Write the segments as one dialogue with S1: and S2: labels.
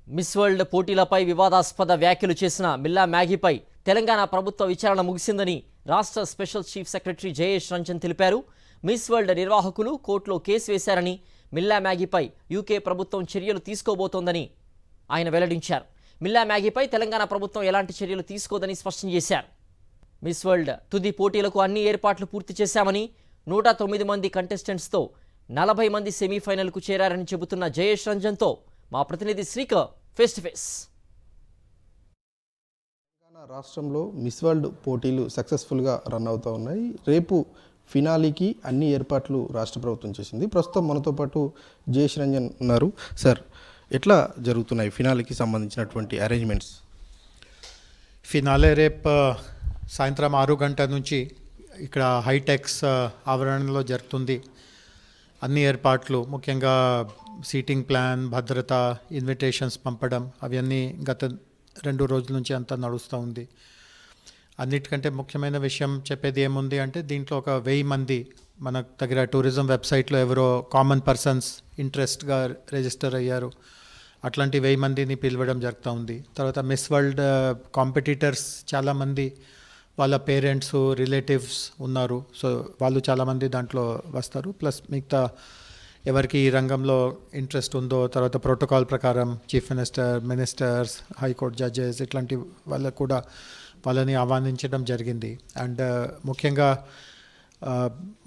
S1: Miss world పోటీలపై వివాదాస్పద వ్యాఖ్యలు చేసిన మిల్లా మ్యాగీపై తెలంగాణ ప్రభుత్వ విచారణ ముగిసిందని రాష్ట్ర special chief secretary Jayesh Ranjan తెలిపారు. మిస్ వరల్డ్ నిర్వాహకులు కోర్టులో కేసు వేశారని, మిల్లా మ్యాగీపై యూకే ప్రభుత్వం చర్యలు తీసుకోబోతోందని ఆయన వెల్లడించారు. మిల్లా మ్యాగీపై తెలంగాణ ప్రభుత్వం ఎలాంటి చర్యలు తీసుకోదని స్పష్టం చేశారు. మిస్ వరల్డ్ తుది పోటీలకు అన్ని ఏర్పాట్లు పూర్తి చేశామని, 109 మంది కంటెస్టెంట్స్తో 40 మంది సెమీఫైనల్కు చేరారని చెబుతున్న జయేష్ రంజన్తో మా ప్రతినిధి Srikar face to face.
S2: Telangana రాష్ట్రంలో మిస్ వరల్డ్ పోటీలు సక్సెస్ఫుల్గా రన్ అవుతూ ఉన్నాయి. రేపు ఫినాలీకి అన్ని ఏర్పాట్లు రాష్ట్ర ప్రభుత్వం చేసింది. ప్రస్తుతం మనతో పాటు జయేష్ రంజన్ ఉన్నారు. సార్, ఎట్లా జరుగుతున్నాయి ఫినాలీకి సంబంధించినటువంటి అరేంజ్మెంట్స్?
S3: ఫినాలే రేపు సాయంత్రం 6 గంటల నుంచి ఇక్కడ హైటెక్స్ ఆవరణలో జరుగుతుంది. అన్ని ఏర్పాట్లు, ముఖ్యంగా సీటింగ్ ప్లాన్, భద్రత, ఇన్విటేషన్స్ పంపడం, అవన్నీ గత 2 రోజుల నుంచి అంతా నడుస్తూ ఉంది. అన్నిటికంటే ముఖ్యమైన విషయం చెప్పేది ఏముంది అంటే, దీంట్లో ఒక 1000 మంది మన దగ్గర టూరిజం వెబ్సైట్లో ఎవరో కామన్ పర్సన్స్ ఇంట్రెస్ట్గా రిజిస్టర్ అయ్యారు. అట్లాంటి 1000 మందిని పిలవడం జరుగుతూ ఉంది. తర్వాత మిస్ వరల్డ్ కాంపిటీటర్స్ చాలామంది వాళ్ళ పేరెంట్స్, రిలేటివ్స్ ఉన్నారు. సో వాళ్ళు చాలామంది దాంట్లో వస్తారు. ప్లస్ మిగతా ఎవరికి ఈ రంగంలో ఇంట్రెస్ట్ ఉందో, తర్వాత ప్రోటోకాల్ ప్రకారం chief minister, ministers, high court judges, ఇట్లాంటి వాళ్ళకు కూడా వాళ్ళని ఆహ్వానించడం జరిగింది. అండ్ ముఖ్యంగా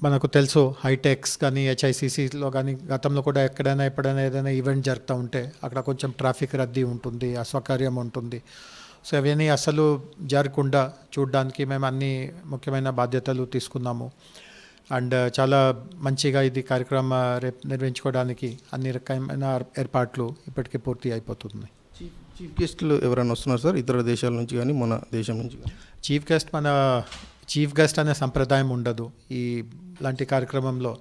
S3: మనకు తెలుసు, హైటెక్స్ కానీ హెచ్ఐసిసిలో కానీ గతంలో కూడా ఎప్పుడైనా ఏదైనా ఈవెంట్ జరుగుతూ ఉంటే అక్కడ కొంచెం ట్రాఫిక్ రద్దీ ఉంటుంది, అసౌకర్యం ఉంటుంది. సో అవన్నీ అసలు జరగకుండా చూడడానికి మేము అన్ని ముఖ్యమైన బాధ్యతలు తీసుకున్నాము. అండ్ చాలా మంచిగా ఇది కార్యక్రమం రేపు నిర్వహించుకోవడానికి అన్ని రకమైన ఏర్పాట్లు ఇప్పటికే పూర్తి అయిపోతున్నాయి.
S2: చీఫ్ గెస్ట్లు ఎవరైనా వస్తున్నారు సార్, ఇతర దేశాల నుంచి కానీ మన దేశం నుంచి కానీ?
S3: చీఫ్ గెస్ట్ అనే సంప్రదాయం ఉండదు ఈ లాంటి కార్యక్రమంలో.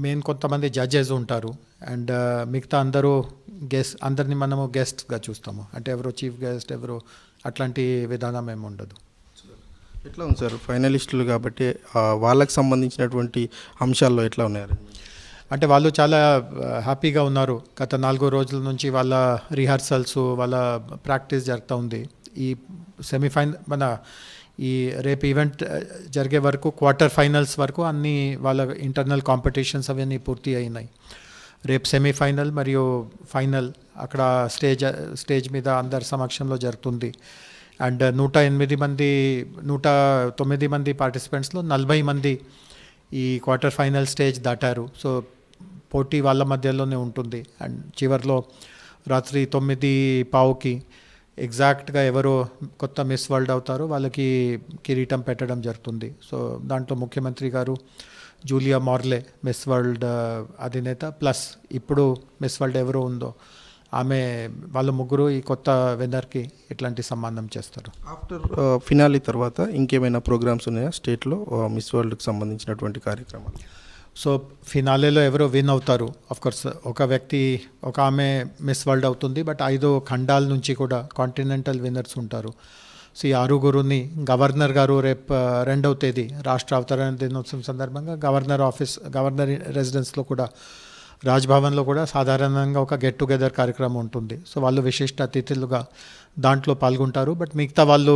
S3: మెయిన్ కొంతమంది జడ్జెస్ ఉంటారు అండ్ మిగతా అందరినీ మనము గెస్ట్గా చూస్తాము. అంటే ఎవరో చీఫ్ గెస్ట్, ఎవరో అట్లాంటి విధానం ఏమి ఉండదు.
S2: ఎట్లా ఉంది సార్, ఫైనలిస్టులు కాబట్టి వాళ్ళకి సంబంధించినటువంటి అంశాల్లో ఎట్లా ఉన్నారు?
S3: అంటే వాళ్ళు చాలా హ్యాపీగా ఉన్నారు. గత 4 రోజుల నుంచి వాళ్ళ రిహార్సల్స్, వాళ్ళ ప్రాక్టీస్ జరుగుతూ ఉంది. ఈ సెమీఫైనల్ ఈ రేపు ఈవెంట్ జరిగే వరకు, క్వార్టర్ ఫైనల్స్ వరకు అన్నీ వాళ్ళ ఇంటర్నల్ కాంపిటీషన్స్ అవన్నీ పూర్తి అయినాయి. రేపు సెమీఫైనల్ మరియు ఫైనల్ అక్కడ స్టేజ్ మీద అందరి సమక్షంలో జరుగుతుంది. అండ్ 109 మంది పార్టిసిపెంట్స్లో 40 మంది ఈ క్వార్టర్ ఫైనల్ స్టేజ్ దాటారు. సో పోటీ వాళ్ళ మధ్యలోనే ఉంటుంది. అండ్ చివరిలో రాత్రి 9:15కి ఎగ్జాక్ట్గా ఎవరో కొత్త మిస్ వరల్డ్ అవుతారో వాళ్ళకి కిరీటం పెట్టడం జరుగుతుంది. సో దాంట్లో ముఖ్యమంత్రి గారు, జూలియా మార్లే మిస్ వరల్డ్ అధినేత, ప్లస్ ఇప్పుడు మిస్ వరల్డ్ ఎవరో ఉందో ఆమె, వాళ్ళ ముగ్గురు ఈ కొత్త విన్నర్కి ఇట్లాంటి సన్మానం చేస్తారు.
S2: ఆఫ్టర్ ఫినాలీ తర్వాత ఇంకేమైనా ప్రోగ్రామ్స్ ఉన్నాయా స్టేట్లో మిస్ వరల్డ్కి సంబంధించినటువంటి కార్యక్రమాలు?
S3: సో ఫినాలేలో ఎవరో విన్ అవుతారు. ఆఫ్కోర్స్ ఒక ఆమె మిస్ వరల్డ్ అవుతుంది, బట్ 5 ఖండాల నుంచి కూడా కాంటినెంటల్ విన్నర్స్ ఉంటారు. సో ఈ 6గురుని గవర్నర్ గారు రేపు 2వ తేదీ రాష్ట్ర అవతరణ దినోత్సవం సందర్భంగా గవర్నర్ రెసిడెన్స్లో కూడా, రాజ్భవన్లో కూడా సాధారణంగా ఒక గెట్ టుగెదర్ కార్యక్రమం ఉంటుంది. సో వాళ్ళు విశిష్ట అతిథులుగా దాంట్లో పాల్గొంటారు. బట్ మిగతా వాళ్ళు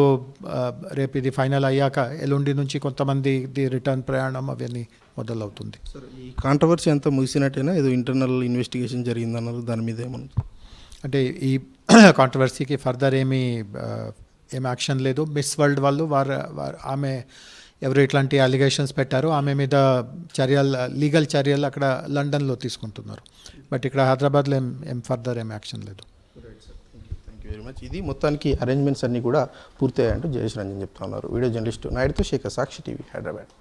S3: రేపు ఇది ఫైనల్ అయ్యాక ఎల్లుండి నుంచి కొంతమంది రిటర్న్ ప్రయాణం అవన్నీ మొదలవుతుంది.
S2: సార్, ఈ కాంట్రవర్సీ అంతా ముగిసినట్టేనా? ఏదో ఇంటర్నల్ ఇన్వెస్టిగేషన్ జరిగిందన్నారు, దాని మీద ఏమన్నా?
S3: అంటే ఈ కాంట్రవర్సీకి ఫర్దర్ ఏం యాక్షన్ లేదు. మిస్ వరల్డ్ వాళ్ళు ఆమె ఎవరు ఇట్లాంటి అలిగేషన్స్ పెట్టారో ఆమె మీద లీగల్ చర్యలు అక్కడ లండన్లో తీసుకుంటున్నారు. బట్ ఇక్కడ హైదరాబాద్లో ఫర్దర్ యాక్షన్ లేదు.
S2: Thank you very much. ఇది మొత్తానికి అరేంజ్మెంట్స్ అన్నీ కూడా పూర్తయ్యాయంటూ జయేష్ రంజన్ చెప్తా ఉన్నారు. వీడియో జర్నలిస్టు నాయుడుతో శేఖర్, సాక్షి టీవీ, హైదరాబాద్.